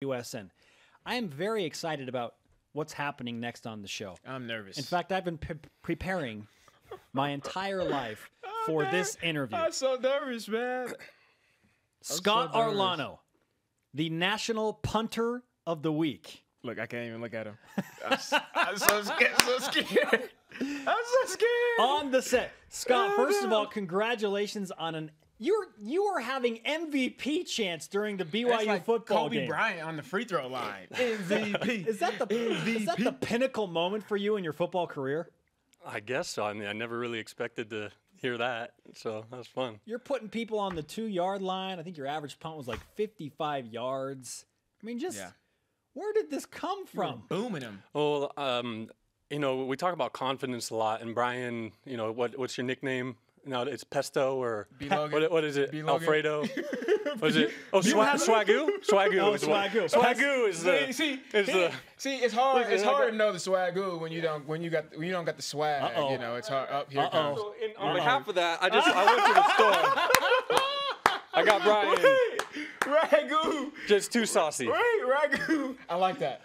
USN. I am very excited about what's happening next on the show. I'm nervous. In fact, I've been preparing my entire life for this interview. I'm so nervous, man. Scott Arellano, the National Punter of the Week. Look, I can't even look at him. I'm so scared. I'm so scared. On the set. Scott, first of all, congratulations on an... You were having MVP chants during the BYU football Kobe game. Bryant on the free throw line. MVP. Is that the pinnacle moment for you in your football career? I guess so. I mean, I never really expected to hear that, so that was fun. You're putting people on the 2-yard line. I think your average punt was like 55 yards. I mean, where did this come from? Booming them. Well, we talk about confidence a lot, and Brian, what's your nickname? No, it's Pesto or what is it? Alfredo. What is it? Oh, swagoo. Swagoo. Oh, swagoo. Swagoo is the. See, it's hard. It's hard to know the swagoo when you don't got the swag. Uh-oh. It's hard. Up here it comes. So on behalf of that, I went to the store. I got Brian. Ragu. Just too saucy. Wait, ragu. I like that.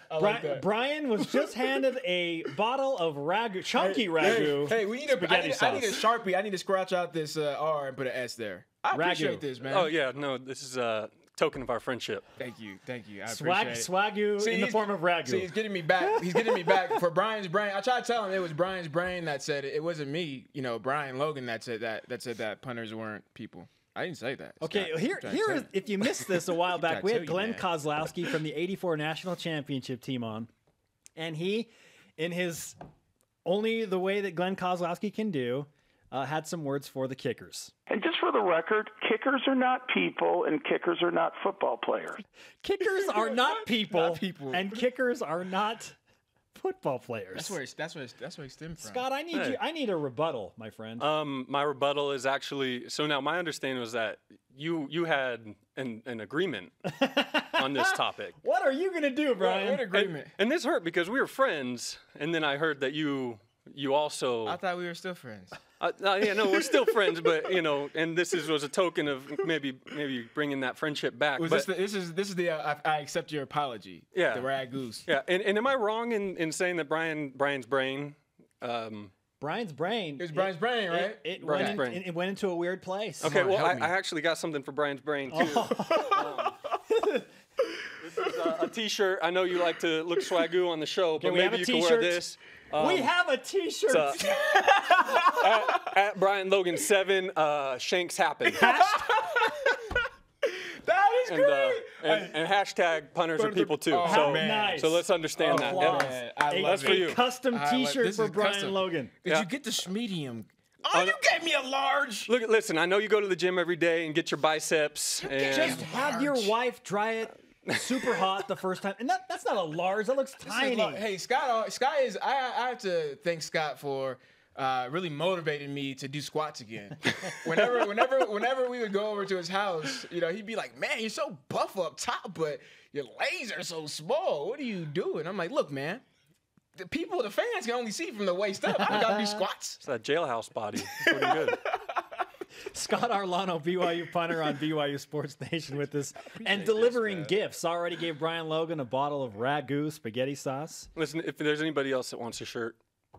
Brian was just handed a bottle of ragu, chunky ragu. Hey, I need a Sharpie. I need to scratch out this R and put an S there. I appreciate this, man. Oh, yeah. No, this is a token of our friendship. Thank you. I appreciate it. Swagoo in the form of ragu. See, he's getting me back. He's getting me back for Brian's brain. I tried to tell him it was Brian's brain that said it. It wasn't me, Brian Logan that said that punters weren't people. I didn't say that. Okay, here is, if you missed this a while back, we had Glenn Kozlowski from the '84 National Championship team on, and he, in his only the way that Glenn Kozlowski can do, had some words for the kickers. And just for the record, kickers are not people, and kickers are not football players. Kickers are not people, and kickers are not football players. That's where it stemmed from. Scott, I need a rebuttal, my friend. My rebuttal is actually, so now my understanding was that you had an agreement on this topic. What are you gonna do, Brian? What agreement? And this hurt because we were friends, and then I heard that you also. I thought we were still friends. We're still friends, but and this was a token of maybe bringing that friendship back. This is the I accept your apology. Yeah, the ragoose. Yeah, and am I wrong in saying that Brian's brain? Brian's brain. It was Brian's brain, right? It went into a weird place. Okay, well, I actually got something for Brian's brain too. This is a T-shirt. I know you like to look swagoo on the show, but maybe you can wear this. We have a T-shirt. At Brian Logan 7, Shanks happen. That is great. And hashtag punters are people too. Nice. So let's understand that. That's for you. A custom T-shirt for Brian Logan. Did you get the medium? Oh, you gave me a large. Listen, I know you go to the gym every day and get your biceps. Just have your wife dry it super hot the first time, and that's not a large. That looks tiny. Hey, Scott is. I have to thank Scott for really motivating me to do squats again. Whenever we would go over to his house, he'd be like, "Man, you're so buff up top, but your legs are so small. What are you doing?" I'm like, "Look, man, the fans can only see from the waist up. I gotta do squats." It's that jailhouse body. It's pretty good. Scott Arellano, BYU punter on BYU Sports Nation with us, and delivering gifts. Already gave Brian Logan a bottle of ragu spaghetti sauce. Listen, if there's anybody else that wants a shirt,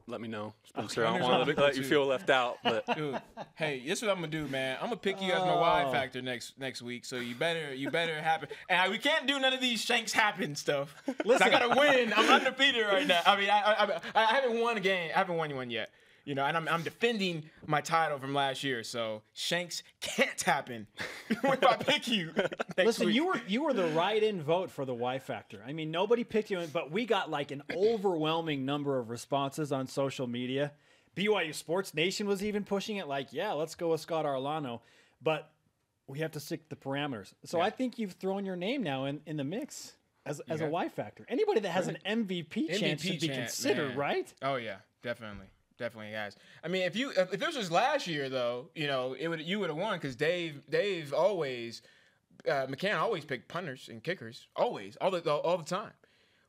let me know, Spencer. I don't want to let you feel left out. But dude, hey, this is what I'm gonna do, man. I'm gonna pick you as my Y factor next week. So you better happen. And we can't do none of these Shanks happen stuff. Listen, I gotta win. I'm undefeated right now. I mean, I haven't won a game. I haven't won one yet. And I'm defending my title from last year, so Shanks can't happen if I pick you next week. You were the write-in vote for the Y Factor. I mean, nobody picked you, but we got like an overwhelming number of responses on social media. BYU Sports Nation was even pushing it, like, yeah, let's go with Scott Arellano, but we have to stick to the parameters. So I think you've thrown your name now in the mix as a Y Factor. Anybody that has an MVP chance should be considered, man. Right? Oh yeah, definitely. Definitely has. I mean, if this was last year though, you would have won because Dave always, McCann always picked punters and kickers always all the time.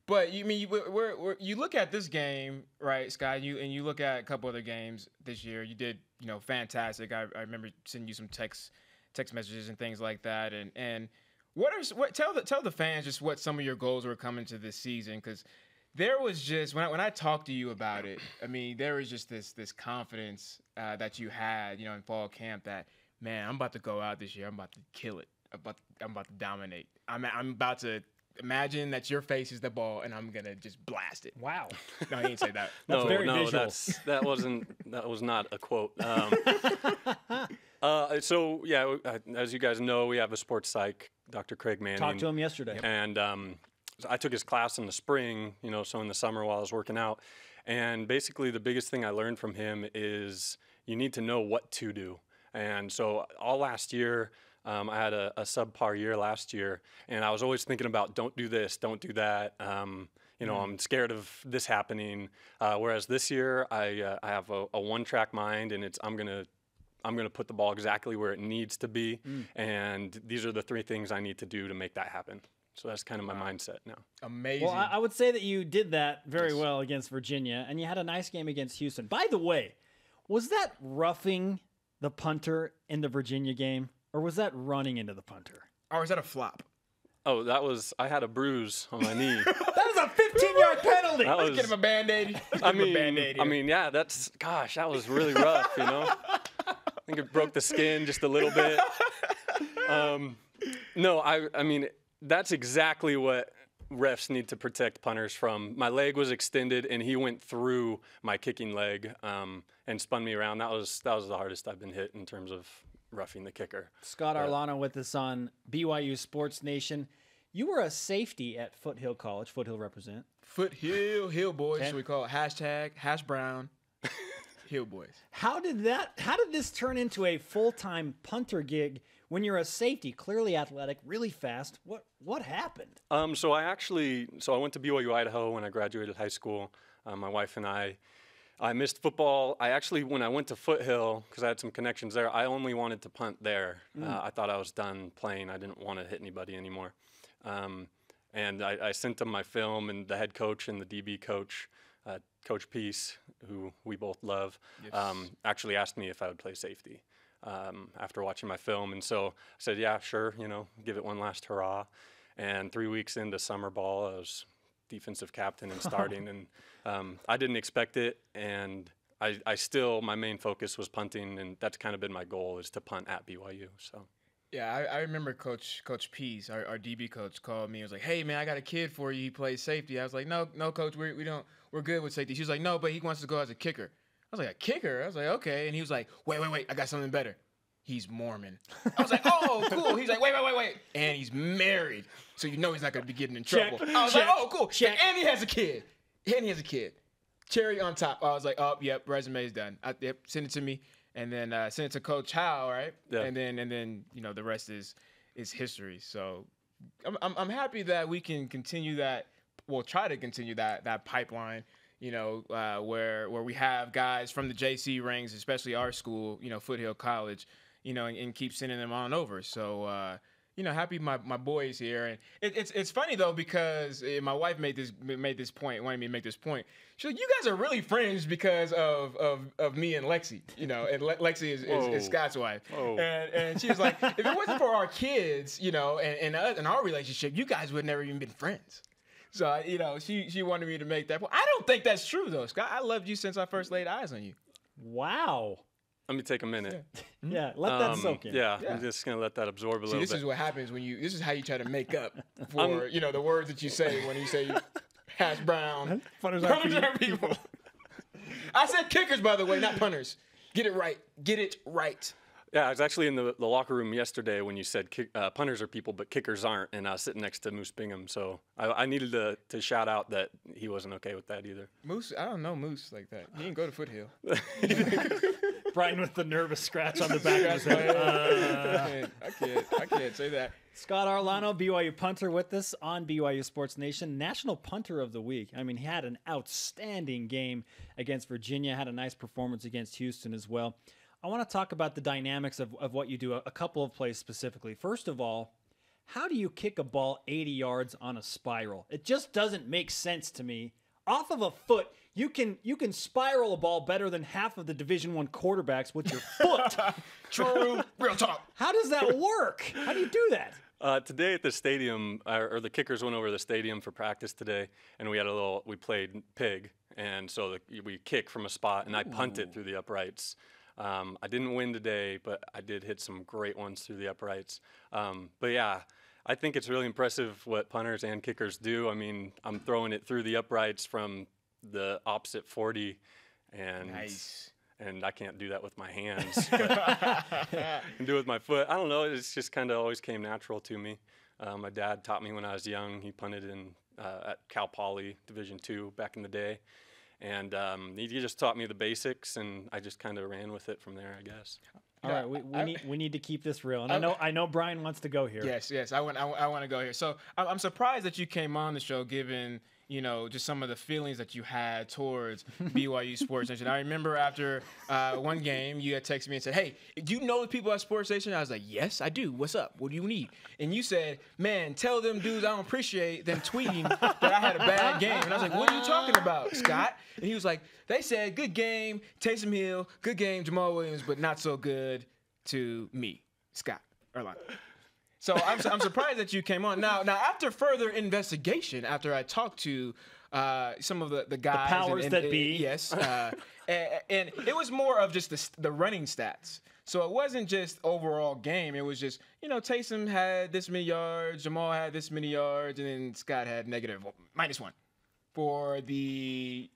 But you look at this game, right, Scott? You look at a couple other games this year. You did fantastic. I remember sending you some text messages and things like that. And Tell the fans just what some of your goals were coming to this season, because there was just when I talked to you about it, I mean, there was just this confidence that you had, in fall camp that, man, I'm about to go out this year, I'm about to kill it, I'm about to dominate. I'm about to imagine that your face is the ball and I'm gonna just blast it. Wow. No, he didn't say that. That's very visual. That was not a quote. So yeah, as you guys know, we have a sports psych, Dr. Craig Manning. Talked to him yesterday. And so I took his class in the spring, so in the summer while I was working out. And basically the biggest thing I learned from him is you need to know what to do. And so all last year, I had a subpar year last year, and I was always thinking about don't do this, don't do that. I'm scared of this happening. Whereas this year, I have a one-track mind, and I'm gonna put the ball exactly where it needs to be, and these are the 3 things I need to do to make that happen. So that's kind of my mindset now. Amazing. Well, I would say that you did that very well against Virginia, and you had a nice game against Houston. By the way, was that roughing the punter in the Virginia game, or was that running into the punter? Or was that a flop? Oh, I had a bruise on my knee. That was a 15-yard penalty. Let's get him a Band-Aid. I mean, yeah, that was really rough, I think it broke the skin just a little bit. No, I mean, that's exactly what refs need to protect punters from. My leg was extended, and he went through my kicking leg and spun me around. That was the hardest I've been hit in terms of roughing the kicker. Scott Arellano with us on BYU Sports Nation. You were a safety at Foothill College. Foothill represent. Hill boys, okay. So we call it #HashBrown. Hill boys. How did this turn into a full-time punter gig when you're a safety, clearly athletic, really fast? What happened? So I went to BYU Idaho when I graduated high school. My wife and I missed football. When I went to Foothill, because I had some connections there, I only wanted to punt there. I thought I was done playing. I didn't want to hit anybody anymore. And I sent them my film, and the head coach and the DB coach, Coach Peace, who we both love, yes. Actually asked me if I would play safety after watching my film. And so I said, yeah, sure, give it one last hurrah. And 3 weeks into summer ball, I was defensive captain and starting. And I didn't expect it. And my main focus was punting. And that's kind of been my goal, is to punt at BYU. So. Yeah, I remember Coach Pease, our DB coach, called me. He was like, "Hey man, I got a kid for you. He plays safety." I was like, "No, Coach, we're good with safety." She was like, "No, but he wants to go as a kicker." I was like, "A kicker?" I was like, "Okay." And he was like, "Wait, I got something better. He's Mormon." I was like, "Oh, cool." He's like, "Wait, and he's married, so he's not going to be getting in trouble." I was like, "Oh, cool." Check. And he has a kid. Cherry on top. I was like, "Oh, yep, resume's done. Yep, send it to me." And then send it to Coach Howe, right? Yeah. And then the rest is history. So I'm happy that we can continue that. We'll try to continue that pipeline. Where we have guys from the JC ranks, especially our school, Foothill College, and keep sending them on over. So happy my boys here. And it's funny though, because my wife wanted me to make this point. She's like, "You guys are really friends because of me and Lexi, and Lexi is Scott's wife." Oh. And she was like, "If it wasn't for our kids, and our relationship, you guys would have never even been friends." So she wanted me to make that point. I don't think that's true though, Scott. I loved you since I first laid eyes on you. Wow. Let me take a minute. Yeah, let that soak in. Yeah, I'm just going to let that absorb a little bit. This is what happens this is how you try to make up for, the words that you say when you say hash brown. Punters are people. I said kickers, by the way, not punters. Get it right. Yeah, I was actually in the locker room yesterday when you said punters are people, but kickers aren't, and I was sitting next to Moose Bingham, so I needed to shout out that he wasn't okay with that either. Moose, I don't know Moose like that. He didn't go to Foothill. Brian with the nervous scratch on the back of his head. I can't say that. Scott Arellano, BYU punter, with us on BYU Sports Nation. National Punter of the Week. I mean, he had an outstanding game against Virginia, had a nice performance against Houston as well. I want to talk about the dynamics of what you do, a couple of plays specifically. First of all, how do you kick a ball 80 yards on a spiral? It just doesn't make sense to me. Off of a foot, you can spiral a ball better than half of the Division I quarterbacks with your foot. True. Real talk. How does that work? How do you do that? Today at the stadium, or the kickers went over to the stadium for practice today, and we played pig, and so we kick from a spot, and I punted through the uprights. I didn't win today, but I did hit some great ones through the uprights. But yeah, I think it's really impressive what punters and kickers do. I mean, I'm throwing it through the uprights from the opposite 40, and nice. And I can't do that with my hands, but I can do it with my foot. I don't know. It's just kind of always came natural to me. My dad taught me when I was young. He punted at Cal Poly Division II back in the day. And he just taught me the basics, and I just kind of ran with it from there, I guess. All right, we need to keep this real, and I know Brian wants to go here. Yes, I want to go here. So I'm surprised that you came on the show, given just some of the feelings that you had towards BYU Sports Nation. I remember after one game, you had texted me and said, "Hey, do you know the people at Sports Nation?" I was like, "Yes, I do. What's up? What do you need?" And you said, "Man, tell them dudes I don't appreciate them tweeting that I had a bad game." And I was like, "What are you talking about, Scott?" And he was like, "They said good game, Taysom Hill, good game, Jamal Williams, but not so good to me, Scott Arellano." So I'm surprised that you came on. Now after further investigation, after I talked to some of the guys, the powers that be, yes, and it was more of just the running stats. So it wasn't just overall game. It was just Taysom had this many yards, Jamal had this many yards, and then Scott had -1 for the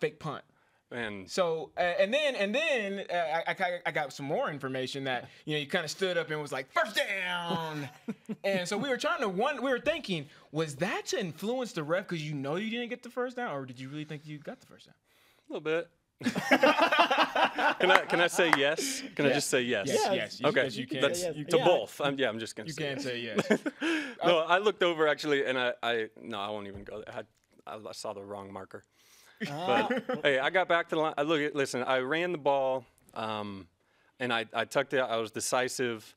fake punt. And so and then I got some more information that you kind of stood up and was like, "First down," and so we were thinking, was that to influence the ref because you didn't get the first down, or did you really think you got the first down? A little bit. Can I say yes? Can I just say yes? Yes. Okay. Yes, you can. That's to both. I'm just gonna. You say can say yes. No, I looked over actually, and I won't even go there. I saw the wrong marker. But hey, I got back to the line. Listen, I ran the ball, and I tucked it. I was decisive,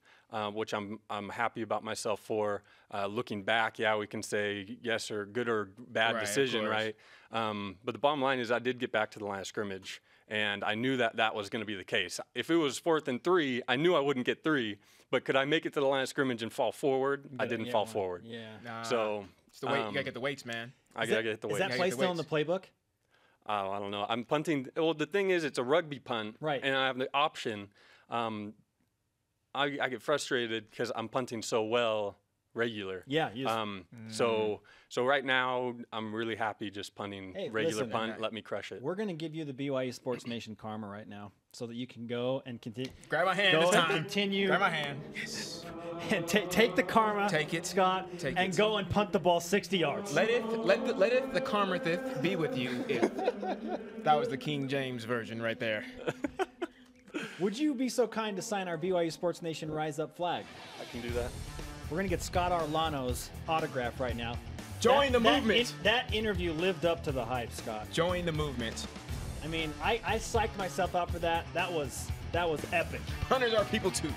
which I'm happy about myself for. Looking back, we can say yes or good or bad decision, right? But the bottom line is I did get back to the line of scrimmage, and I knew that was going to be the case. If it was 4th and 3, I knew I wouldn't get 3, but could I make it to the line of scrimmage and fall forward? I didn't fall forward. Yeah. So it's the weight. You got to get the weights, man. I got to get the weights. Is that play still in the playbook? Oh, I don't know. I'm punting. Well, the thing is, it's a rugby punt, right? And I have the option. I get frustrated because I'm punting so well regular. Yeah. So right now I'm really happy just punting regular punt. Let me crush it. We're gonna give you the BYU Sports Nation karma right now, so that you can go and continue. Grab my hand. This time. Continue. Grab my hand. Yes. And take the karma. Take it, Scott. And go and punt the ball 60 yards. Let it the karma be with you. If that was the King James version right there. Would you be so kind to sign our BYU Sports Nation Rise Up flag? I can do that. We're going to get Scott Arellano's autograph right now. Join the movement. That interview lived up to the hype, Scott. Join the movement. I mean, I psyched myself out for that. That was epic. Hunters are people too.